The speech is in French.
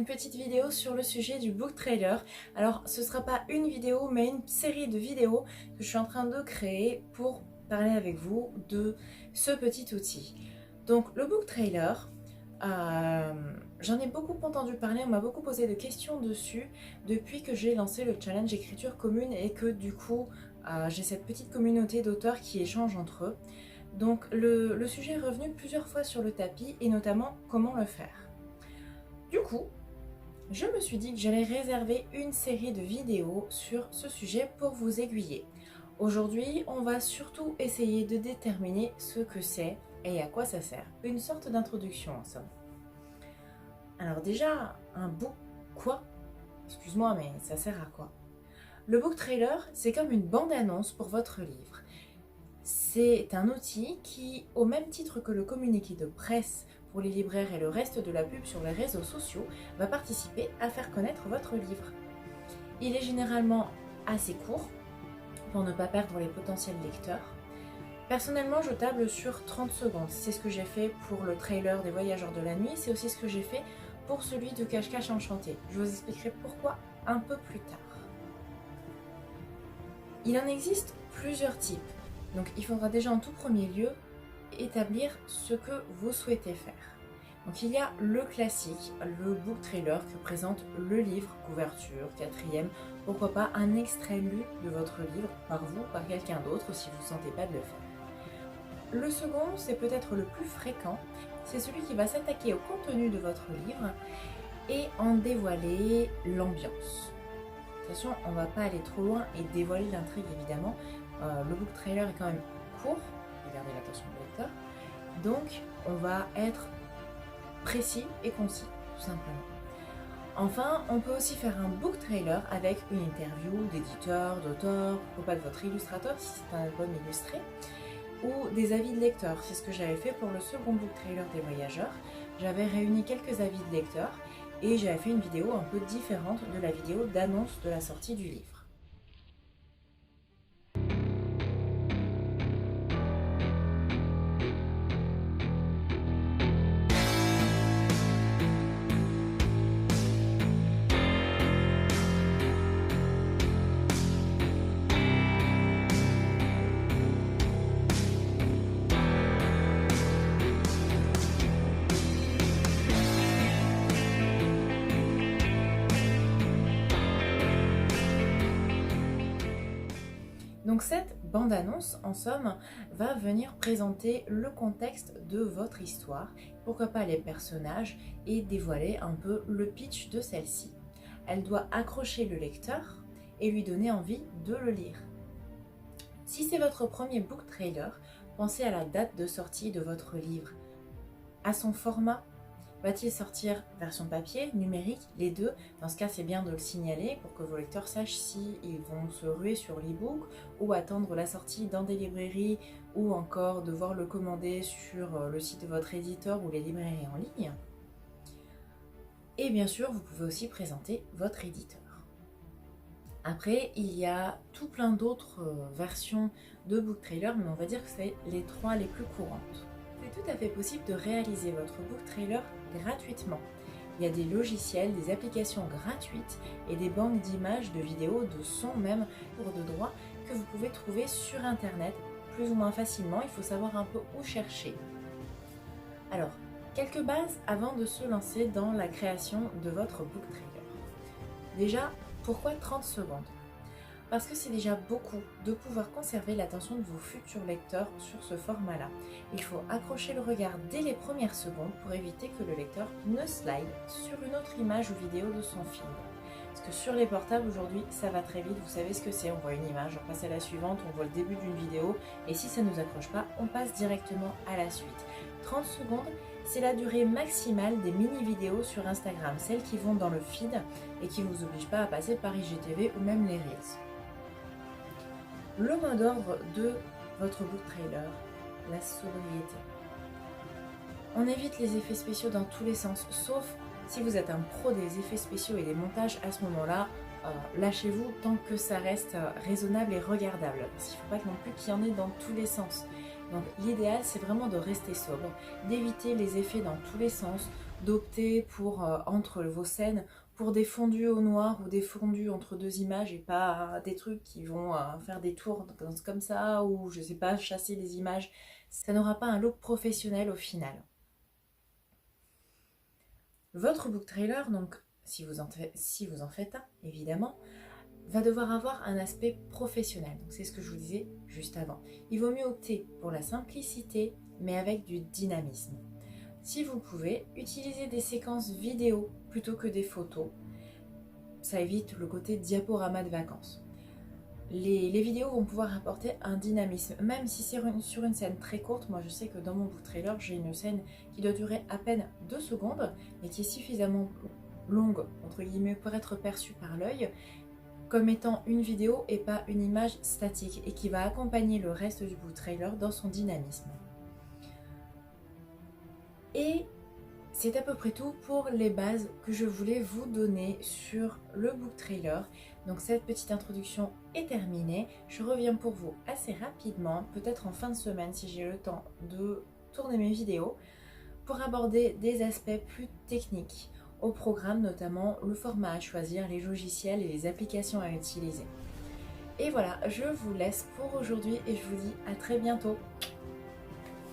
petite vidéo sur le sujet du book trailer. Alors ce sera pas une vidéo mais une série de vidéos que je suis en train de créer pour parler avec vous de ce petit outil. Donc le book trailer, j'en ai beaucoup entendu parler, on m'a beaucoup posé de questions dessus depuis que j'ai lancé le challenge écriture commune et que du coup j'ai cette petite communauté d'auteurs qui échangent entre eux. Donc le sujet est revenu plusieurs fois sur le tapis et notamment comment le faire. Du coup, je me suis dit que j'allais réserver une série de vidéos sur ce sujet pour vous aiguiller. Aujourd'hui, on va surtout essayer de déterminer ce que c'est et à quoi ça sert. Une sorte d'introduction en somme. Alors déjà, un book quoi? Excuse-moi, mais ça sert à quoi? Le book trailer, c'est comme une bande-annonce pour votre livre. C'est un outil qui, au même titre que le communiqué de presse pour les libraires et le reste de la pub sur les réseaux sociaux, va participer à faire connaître votre livre. Il est généralement assez court pour ne pas perdre les potentiels lecteurs. Personnellement, je table sur 30 secondes. C'est ce que j'ai fait pour le trailer des Voyageurs de la Nuit, c'est aussi ce que j'ai fait pour celui de Cache-Cache Enchanté. Je vous expliquerai pourquoi un peu plus tard. Il en existe plusieurs types. Donc il faudra déjà en tout premier lieu établir ce que vous souhaitez faire. Donc il y a le classique, le book trailer que présente le livre, couverture, quatrième, pourquoi pas un extrait lu de votre livre par vous, par quelqu'un d'autre si vous ne sentez pas de le faire. Le second, c'est peut-être le plus fréquent, c'est celui qui va s'attaquer au contenu de votre livre et en dévoiler l'ambiance. Attention, on ne va pas aller trop loin et dévoiler l'intrigue évidemment. Le book trailer est quand même court, regardez l'attention du lecteur, donc on va être précis et concis, tout simplement. Enfin, on peut aussi faire un book trailer avec une interview d'éditeurs, d'auteurs, pourquoi pas de votre illustrateur si c'est un album illustré, ou des avis de lecteurs. C'est ce que j'avais fait pour le second book trailer des Voyageurs. J'avais réuni quelques avis de lecteurs et j'avais fait une vidéo un peu différente de la vidéo d'annonce de la sortie du livre. Donc cette bande-annonce, en somme, va venir présenter le contexte de votre histoire, pourquoi pas les personnages, et dévoiler un peu le pitch de celle-ci. Elle doit accrocher le lecteur et lui donner envie de le lire. Si c'est votre premier book trailer, pensez à la date de sortie de votre livre, à son format. Va-t-il sortir version papier, numérique, les deux? Dans ce cas, c'est bien de le signaler pour que vos lecteurs sachent s'ils vont se ruer sur l'e-book ou attendre la sortie dans des librairies ou encore devoir le commander sur le site de votre éditeur ou les librairies en ligne. Et bien sûr, vous pouvez aussi présenter votre éditeur. Après, il y a tout plein d'autres versions de book trailer, mais on va dire que c'est les trois les plus courantes. C'est tout à fait possible de réaliser votre book trailer gratuitement. Il y a des logiciels, des applications gratuites et des banques d'images, de vidéos, de sons même pour de droit que vous pouvez trouver sur internet plus ou moins facilement. Il faut savoir un peu où chercher. Alors, quelques bases avant de se lancer dans la création de votre book trailer. Déjà, pourquoi 30 secondes? Parce que c'est déjà beaucoup de pouvoir conserver l'attention de vos futurs lecteurs sur ce format-là. Il faut accrocher le regard dès les premières secondes pour éviter que le lecteur ne slide sur une autre image ou vidéo de son film. Parce que sur les portables aujourd'hui, ça va très vite, vous savez ce que c'est, on voit une image, on passe à la suivante, on voit le début d'une vidéo, et si ça ne nous accroche pas, on passe directement à la suite. 30 secondes, c'est la durée maximale des mini-vidéos sur Instagram, celles qui vont dans le feed et qui ne vous obligent pas à passer par IGTV ou même les Reels. Le mot d'ordre de votre book trailer, la sobriété. On évite les effets spéciaux dans tous les sens, sauf si vous êtes un pro des effets spéciaux et des montages. À ce moment-là, lâchez-vous tant que ça reste raisonnable et regardable. Parce qu'il ne faut pas non plus qu'il y en ait dans tous les sens. Donc l'idéal, c'est vraiment de rester sobre, d'éviter les effets dans tous les sens, d'opter pour, entre vos scènes, pour des fondus au noir ou des fondus entre deux images et pas des trucs qui vont faire des tours comme ça ou je sais pas, chasser les images. Ça n'aura pas un look professionnel au final. Votre book trailer, donc si vous en faites un, évidemment, va devoir avoir un aspect professionnel. Donc c'est ce que je vous disais juste avant. Il vaut mieux opter pour la simplicité, mais avec du dynamisme. Si vous pouvez, utiliser des séquences vidéo plutôt que des photos. Ça évite le côté diaporama de vacances. Les vidéos vont pouvoir apporter un dynamisme, même si c'est sur une scène très courte. Moi je sais que dans mon book trailer, j'ai une scène qui doit durer à peine 2 secondes, mais qui est suffisamment longue, entre guillemets, pour être perçue par l'œil, comme étant une vidéo et pas une image statique, et qui va accompagner le reste du book trailer dans son dynamisme. Et c'est à peu près tout pour les bases que je voulais vous donner sur le book trailer. Donc cette petite introduction est terminée. Je reviens pour vous assez rapidement, peut-être en fin de semaine si j'ai le temps de tourner mes vidéos, pour aborder des aspects plus techniques au programme, notamment le format à choisir, les logiciels et les applications à utiliser. Et voilà, je vous laisse pour aujourd'hui et je vous dis à très bientôt.